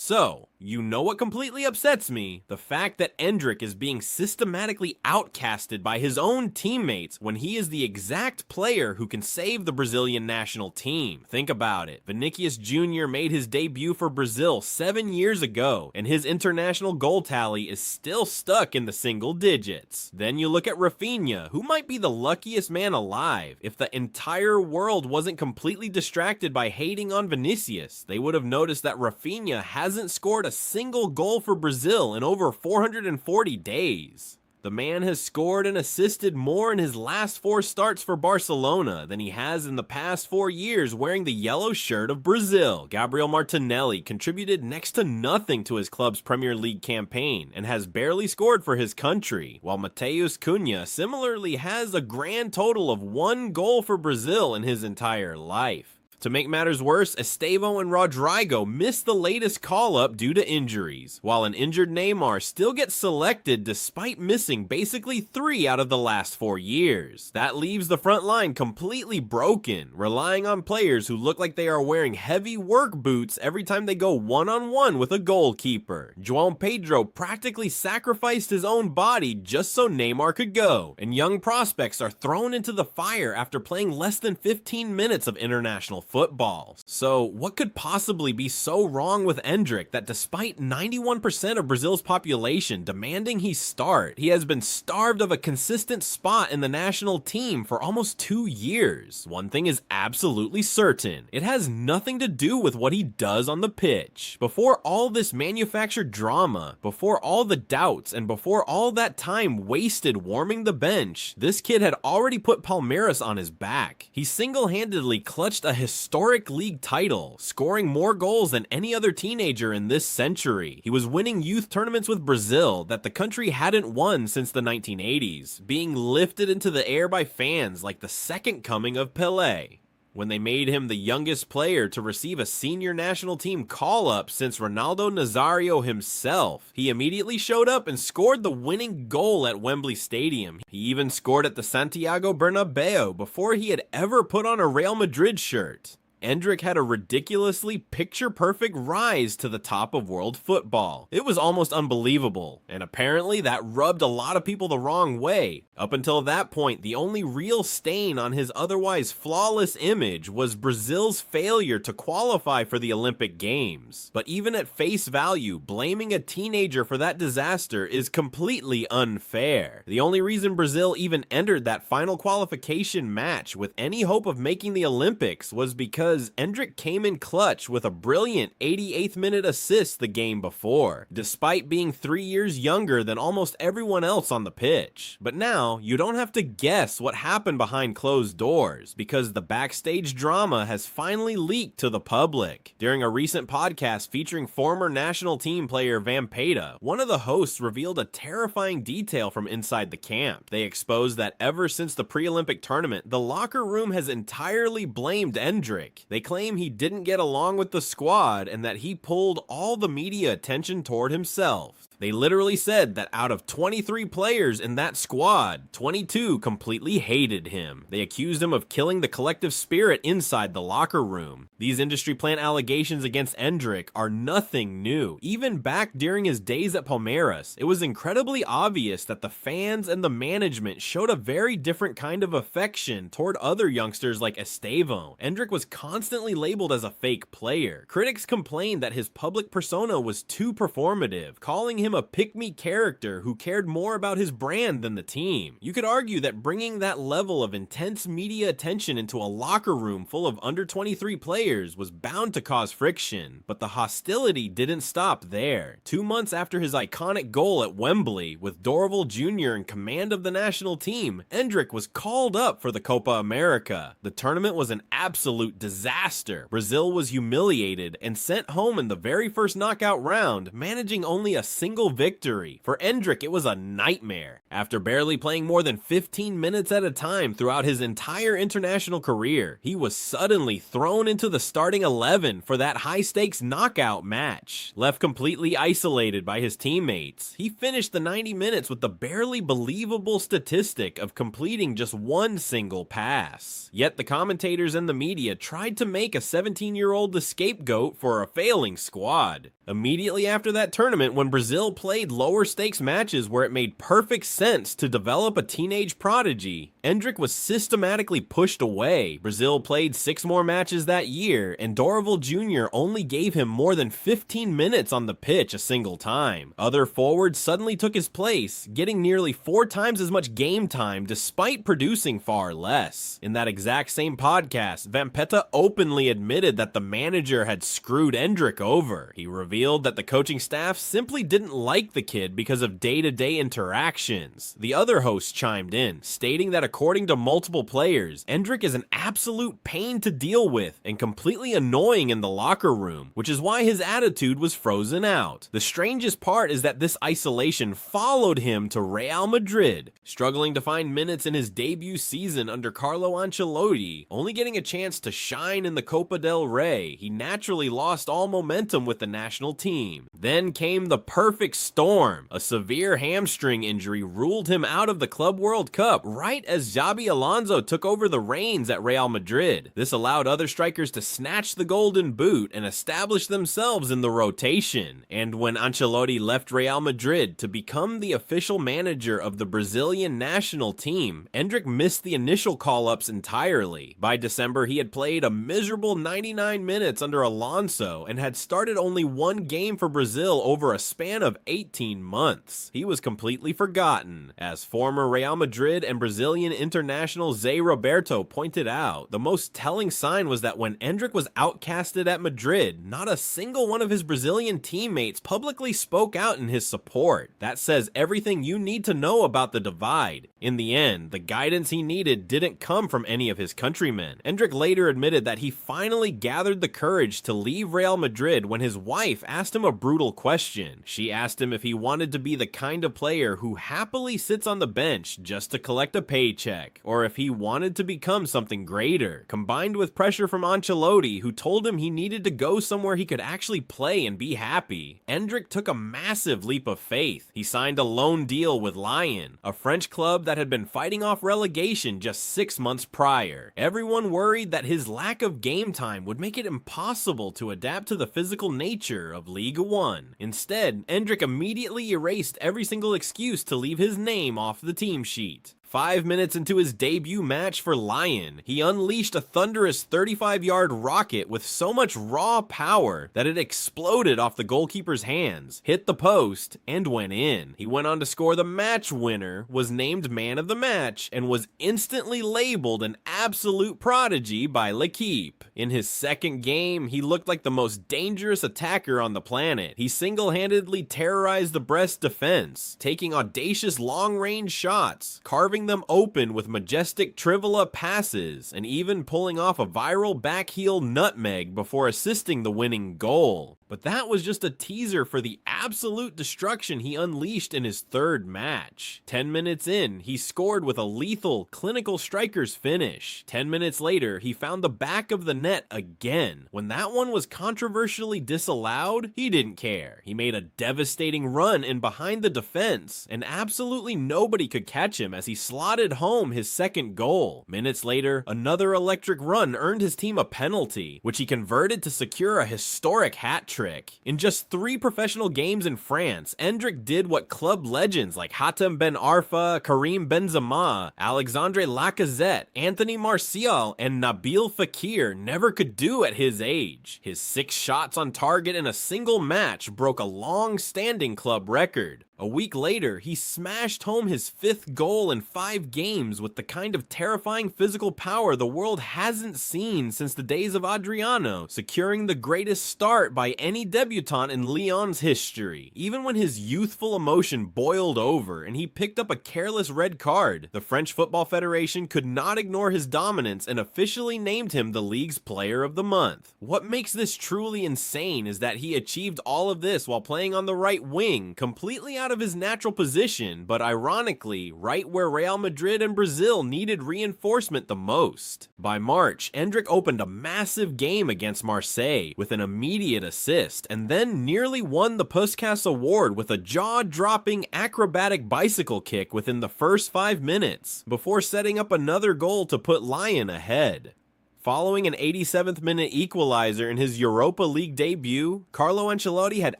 So, you know what completely upsets me? The fact that Endrick is being systematically outcasted by his own teammates when he is the exact player who can save the Brazilian national team. Think about it. Vinicius Jr. made his debut for Brazil 7 years ago, and his international goal tally is still stuck in the single digits. Then you look at Raphinha, who might be the luckiest man alive. If the entire world wasn't completely distracted by hating on Vinicius, they would have noticed that Raphinha hasn't scored a single goal for Brazil in over 440 days. The man has scored and assisted more in his last 4 starts for Barcelona than he has in the past 4 years wearing the yellow shirt of Brazil. Gabriel Martinelli contributed next to nothing to his club's Premier League campaign and has barely scored for his country, while Matheus Cunha similarly has a grand total of 1 goal for Brazil in his entire life. To make matters worse, Estevão and Rodrigo missed the latest call-up due to injuries, while an injured Neymar still gets selected despite missing basically 3 out of the last 4 years. That leaves the front line completely broken, relying on players who look like they are wearing heavy work boots every time they go one-on-one with a goalkeeper. João Pedro practically sacrificed his own body just so Neymar could go, and young prospects are thrown into the fire after playing less than 15 minutes of international football. So what could possibly be so wrong with Endrick that despite 91% of Brazil's population demanding he start, he has been starved of a consistent spot in the national team for almost 2 years? One thing is absolutely certain. It has nothing to do with what he does on the pitch. Before all this manufactured drama, before all the doubts, and before all that time wasted warming the bench, this kid had already put Palmeiras on his back. He single-handedly clutched a historic league title, scoring more goals than any other teenager in this century. He was winning youth tournaments with Brazil that the country hadn't won since the 1980s, being lifted into the air by fans like the second coming of Pelé. When they made him the youngest player to receive a senior national team call-up since Ronaldo Nazario himself, he immediately showed up and scored the winning goal at Wembley Stadium. He even scored at the Santiago Bernabeu before he had ever put on a Real Madrid shirt. Endrick had a ridiculously picture-perfect rise to the top of world football. It was almost unbelievable, and apparently that rubbed a lot of people the wrong way. Up until that point, the only real stain on his otherwise flawless image was Brazil's failure to qualify for the Olympic Games. But even at face value, blaming a teenager for that disaster is completely unfair. The only reason Brazil even entered that final qualification match with any hope of making the Olympics was because Endrick came in clutch with a brilliant 88th minute assist the game before, despite being 3 years younger than almost everyone else on the pitch. But now, you don't have to guess what happened behind closed doors, because the backstage drama has finally leaked to the public. During a recent podcast featuring former national team player Vampeta, one of the hosts revealed a terrifying detail from inside the camp. They exposed that ever since the pre-Olympic tournament, the locker room has entirely blamed Endrick. They claim he didn't get along with the squad and that he pulled all the media attention toward himself. They literally said that out of 23 players in that squad, 22 completely hated him. They accused him of killing the collective spirit inside the locker room. These industry plant allegations against Endrick are nothing new. Even back during his days at Palmeiras, it was incredibly obvious that the fans and the management showed a very different kind of affection toward other youngsters like Estevão. Endrick was constantly labeled as a fake player. Critics complained that his public persona was too performative, calling him a pick-me character who cared more about his brand than the team. You could argue that bringing that level of intense media attention into a locker room full of under 23 players was bound to cause friction, but the hostility didn't stop there. 2 months after his iconic goal at Wembley, with Dorival Jr. in command of the national team, Endrick was called up for the Copa América. The tournament was an absolute disaster. Brazil was humiliated and sent home in the very first knockout round, managing only a single victory. For Endrick, it was a nightmare. After barely playing more than 15 minutes at a time throughout his entire international career, he was suddenly thrown into the starting 11 for that high-stakes knockout match. Left completely isolated by his teammates, he finished the 90 minutes with the barely believable statistic of completing just 1 single pass. Yet the commentators and the media tried to make a 17-year-old the scapegoat for a failing squad. Immediately after that tournament, when Brazil played lower stakes matches where it made perfect sense to develop a teenage prodigy, Endrick was systematically pushed away. Brazil played 6 more matches that year, and Dorival Jr. only gave him more than 15 minutes on the pitch a single time. Other forwards suddenly took his place, getting nearly 4 times as much game time despite producing far less. In that exact same podcast, Vampeta openly admitted that the manager had screwed Endrick over. He revealed that the coaching staff simply didn't like the kid because of day-to-day interactions. The other hosts chimed in, stating that according to multiple players, Endrick is an absolute pain to deal with and completely annoying in the locker room, which is why his attitude was frozen out. The strangest part is that this isolation followed him to Real Madrid, struggling to find minutes in his debut season under Carlo Ancelotti, only getting a chance to shine in the Copa del Rey. He naturally lost all momentum with the national team. Then came the perfect storm. A severe hamstring injury ruled him out of the Club World Cup right as Xabi Alonso took over the reins at Real Madrid. This allowed other strikers to snatch the golden boot and establish themselves in the rotation. And when Ancelotti left Real Madrid to become the official manager of the Brazilian national team, Endrick missed the initial call-ups entirely. By December, he had played a miserable 99 minutes under Alonso and had started only 1 game for Brazil over a span of 18 months. He was completely forgotten. As former Real Madrid and Brazilian international Zé Roberto pointed out, the most telling sign was that when Endrick was outcasted at Madrid, not a single one of his Brazilian teammates publicly spoke out in his support. That says everything you need to know about the divide. In the end, the guidance he needed didn't come from any of his countrymen. Endrick later admitted that he finally gathered the courage to leave Real Madrid when his wife asked him a brutal question. She asked him if he wanted to be the kind of player who happily sits on the bench just to collect a paycheck, or if he wanted to become something greater. Combined with pressure from Ancelotti, who told him he needed to go somewhere he could actually play and be happy, Endrick took a massive leap of faith. He signed a loan deal with Lyon, a French club that had been fighting off relegation just 6 months prior. Everyone worried that his lack of game time would make it impossible to adapt to the physical nature of Ligue 1. Instead, Endrick immediately erased every single excuse to leave his name off the team sheet. 5 minutes into his debut match for Lyon, he unleashed a thunderous 35-yard rocket with so much raw power that it exploded off the goalkeeper's hands, hit the post, and went in. He went on to score the match winner, was named man of the match, and was instantly labeled an absolute prodigy by L'Équipe. In his second game, he looked like the most dangerous attacker on the planet. He single-handedly terrorized the Brest defense, taking audacious long-range shots, carving them open with majestic trivela passes, and even pulling off a viral backheel nutmeg before assisting the winning goal. But that was just a teaser for the absolute destruction he unleashed in his third match. 10 minutes in, he scored with a lethal, clinical striker's finish. 10 minutes later, he found the back of the net again. When that one was controversially disallowed, he didn't care. He made a devastating run in behind the defense, and absolutely nobody could catch him as he slotted home his second goal. Minutes later, another electric run earned his team a penalty, which he converted to secure a historic hat trick. In just 3 professional games in France, Endrick did what club legends like Hatem Ben Arfa, Karim Benzema, Alexandre Lacazette, Anthony Martial, and Nabil Fekir never could do at his age. His 6 shots on target in a single match broke a long-standing club record. A week later, he smashed home his 5th goal in 5 games with the kind of terrifying physical power the world hasn't seen since the days of Adriano, securing the greatest start by any debutant in Lyon's history. Even when his youthful emotion boiled over and he picked up a careless red card, the French Football Federation could not ignore his dominance and officially named him the league's Player of the Month. What makes this truly insane is that he achieved all of this while playing on the right wing, completely out of his natural position, but ironically, right where Real Madrid and Brazil needed reinforcement the most. By March, Endrick opened a massive game against Marseille with an immediate assist, and then nearly won the Puskas Award with a jaw-dropping acrobatic bicycle kick within the first 5 minutes, before setting up another goal to put Lyon ahead. Following an 87th minute equalizer in his Europa League debut, Carlo Ancelotti had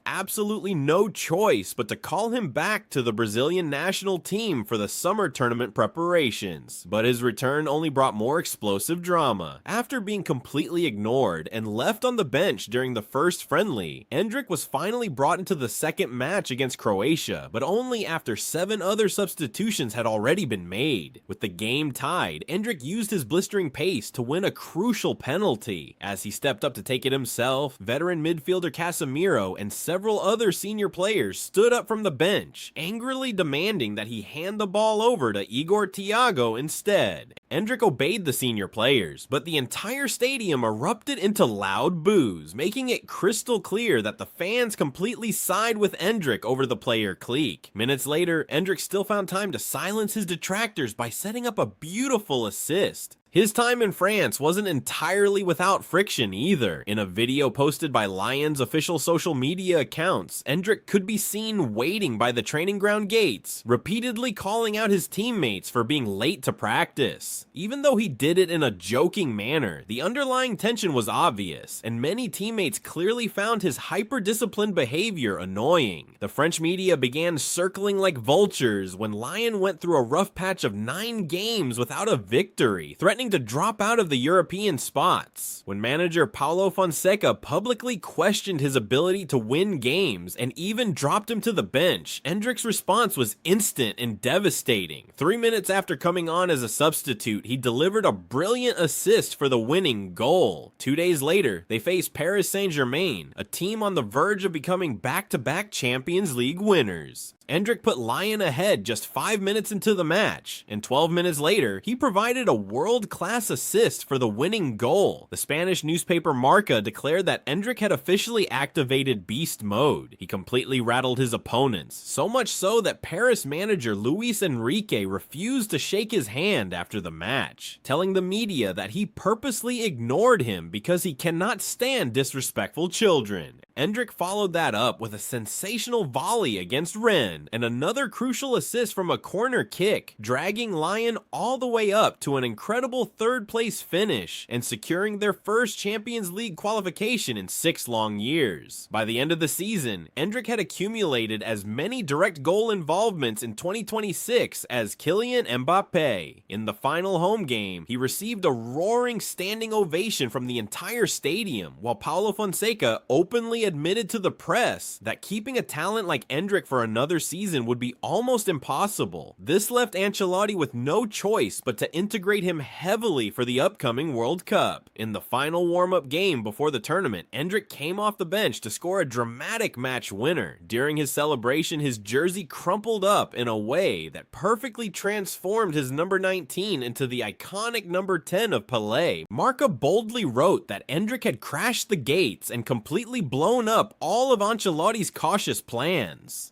absolutely no choice but to call him back to the Brazilian national team for the summer tournament preparations. But his return only brought more explosive drama. After being completely ignored and left on the bench during the first friendly, Endrick was finally brought into the second match against Croatia, but only after 7 other substitutions had already been made. With the game tied, Endrick used his blistering pace to win a crucial penalty. As he stepped up to take it himself, veteran midfielder Casemiro and several other senior players stood up from the bench, angrily demanding that he hand the ball over to Igor Thiago instead. Endrick obeyed the senior players, but the entire stadium erupted into loud boos, making it crystal clear that the fans completely side with Endrick over the player clique. Minutes later, Endrick still found time to silence his detractors by setting up a beautiful assist. His time in France wasn't entirely without friction either. In a video posted by Lyon's official social media accounts, Endrick could be seen waiting by the training ground gates, repeatedly calling out his teammates for being late to practice. Even though he did it in a joking manner, the underlying tension was obvious, and many teammates clearly found his hyper-disciplined behavior annoying. The French media began circling like vultures when Lyon went through a rough patch of 9 games without a victory, threatening to drop out of the European spots. When manager Paulo Fonseca publicly questioned his ability to win games and even dropped him to the bench, Endrick's response was instant and devastating. 3 minutes after coming on as a substitute, he delivered a brilliant assist for the winning goal. 2 days later, they faced Paris Saint-Germain, a team on the verge of becoming back-to-back Champions League winners. Endrick put Lyon ahead just 5 minutes into the match, and 12 minutes later, he provided a world-class assist for the winning goal. The Spanish newspaper Marca declared that Endrick had officially activated beast mode. He completely rattled his opponents, so much so that Paris manager Luis Enrique refused to shake his hand after the match, telling the media that he purposely ignored him because he cannot stand disrespectful children. Endrick followed that up with a sensational volley against Rennes and another crucial assist from a corner kick, dragging Lyon all the way up to an incredible third-place finish and securing their first Champions League qualification in 6 long years. By the end of the season, Endrick had accumulated as many direct goal involvements in 2026 as Kylian Mbappe. In the final home game, he received a roaring standing ovation from the entire stadium, while Paulo Fonseca openly admitted to the press that keeping a talent like Endrick for another season would be almost impossible. This left Ancelotti with no choice but to integrate him heavily for the upcoming World Cup. In the final warm-up game before the tournament, Endrick came off the bench to score a dramatic match winner. During his celebration, his jersey crumpled up in a way that perfectly transformed his number 19 into the iconic number 10 of Pelé. Marca boldly wrote that Endrick had crashed the gates and completely blown up all of Ancelotti's cautious plans.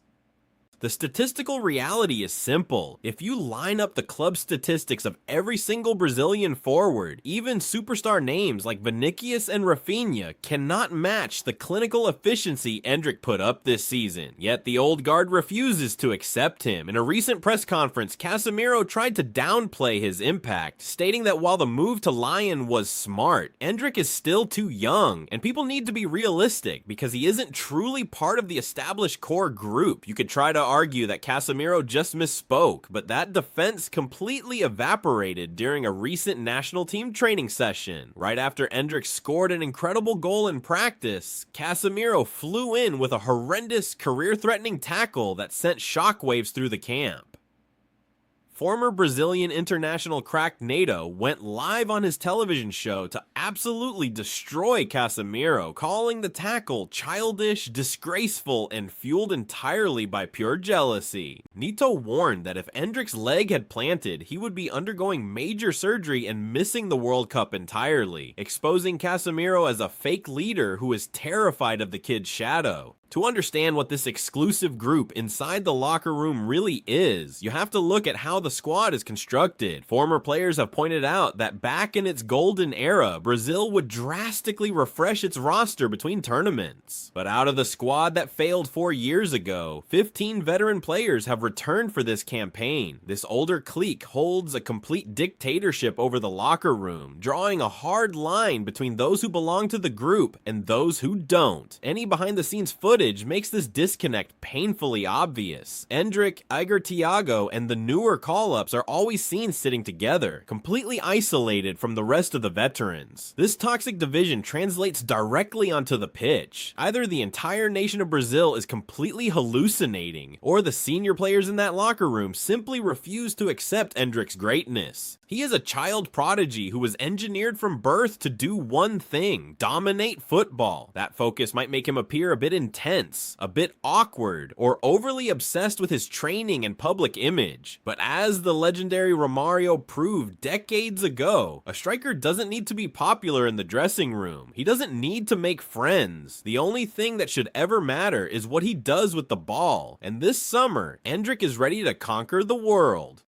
The statistical reality is simple. If you line up the club statistics of every single Brazilian forward, even superstar names like Vinicius and Raphinha cannot match the clinical efficiency Endrick put up this season. Yet the old guard refuses to accept him. In a recent press conference, Casemiro tried to downplay his impact, stating that while the move to Lyon was smart, Endrick is still too young, and people need to be realistic because he isn't truly part of the established core group. You could try to argue that Casemiro just misspoke, but that defense completely evaporated during a recent national team training session. Right after Endrick scored an incredible goal in practice, Casemiro flew in with a horrendous career-threatening tackle that sent shockwaves through the camp. Former Brazilian international crack Nato went live on his television show to absolutely destroy Casemiro, calling the tackle childish, disgraceful, and fueled entirely by pure jealousy. Neto warned that if Endrick's leg had planted, he would be undergoing major surgery and missing the World Cup entirely, exposing Casemiro as a fake leader who is terrified of the kid's shadow. To understand what this exclusive group inside the locker room really is, you have to look at how the the squad is constructed. Former players have pointed out that back in its golden era, Brazil would drastically refresh its roster between tournaments. But out of the squad that failed 4 years ago, 15 veteran players have returned for this campaign. This older clique holds a complete dictatorship over the locker room, drawing a hard line between those who belong to the group and those who don't. Any behind-the-scenes footage makes this disconnect painfully obvious. Endrick, Thiago, and the newer call-ups are always seen sitting together, completely isolated from the rest of the veterans. This toxic division translates directly onto the pitch. Either the entire nation of Brazil is completely hallucinating, or the senior players in that locker room simply refuse to accept Endrick's greatness. He is a child prodigy who was engineered from birth to do one thing: dominate football. That focus might make him appear a bit intense, a bit awkward, or overly obsessed with his training and public image. But as the legendary Romario proved decades ago, a striker doesn't need to be popular in the dressing room. He doesn't need to make friends. The only thing that should ever matter is what he does with the ball. And this summer, Endrick is ready to conquer the world.